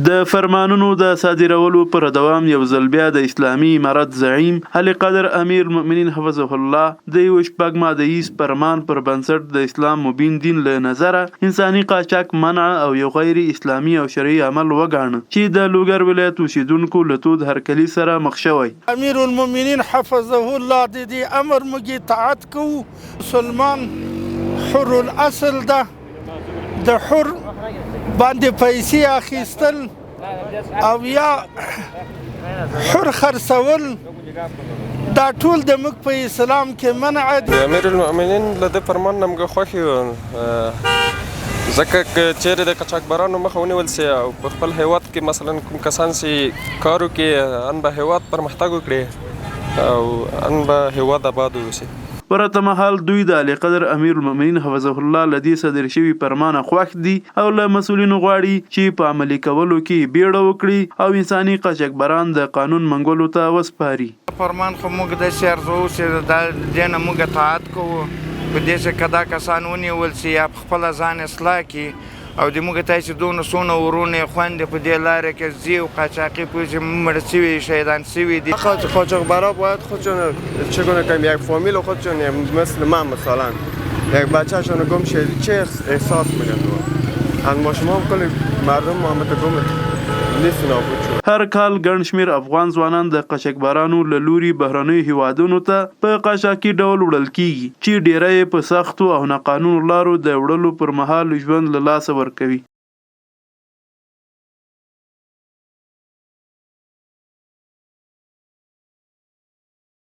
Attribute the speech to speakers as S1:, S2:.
S1: د فرمانونو د صادرولو پر دوام یو ځل بیا د اسلامي امارت زعیم علي قدر امیر المؤمنین حفظه الله د یو شپږ مادهیز فرمان پر بنسټ د اسلام مبین دین له نظره انساني قاچاق منع او یو غیر اسلامي او شرعي عمل وګاڼه چې د لوګر ولایت اوسیدونکو له تود هرکلي سره مخ شوی.
S2: امیر المؤمنین حفظه الله د دې امر موږ اطاعت کوو. مسلمان حر الاصل ده، د حر باندې پیسې اخیستل او یا حر خرڅول دا ټول د موږ په اسلام کې منع دي.
S3: امیر المؤمنین له دې فرمان نه موږ خوښ یو، ځکه که چیرې د قاچاقبرانو مخه ونیول سي او په خپل هیواد کې مثلا کوم کسان چې کار وکړي ان به هیواد پرمختګ وکړي او ان به هیواد آباد واوسي.
S1: پر هغه مهال دوی د علي قدر امیر المؤمنین حفظه الله له دې صادر شوي فرمانه خوښ دي او له مسؤلینو غواړي چې په عملي کولو کې بیړه وکړي او انساني قاچاقبران د قانون منګولو ته وسپاري.
S2: فرمان خو موږ داسې ارزوو چې د دې نه موږ اطاعت کوو، په دې چې که دا کسان ونیول سي یا په خپله ځان اصلاح کړي او د موږ ته چې دونه څونه ورونه یې خویندې په دې لاره کې ځي او قاچاقي پوه چې مړه شوي شهیدان شوي دي.
S4: قاچاقبرا باید خودشون چگونه کنیم، یک فامیل خودشون مثل من مثلا یک بچهشون گم شد چه احساس میگن ما شما هم کلی مردم محمد گم نیست نابود شد.
S1: هر کال ګڼ شمېر افغان ځوانان د قاچاقبرانو له لوري بهرنیو هیوادونو ته په قاچاقي ډول وړل کیږي چې ډیری یې په سختو او ناقانونو لارو د وړلو پر مهال ژوند له لاسه ورکوي.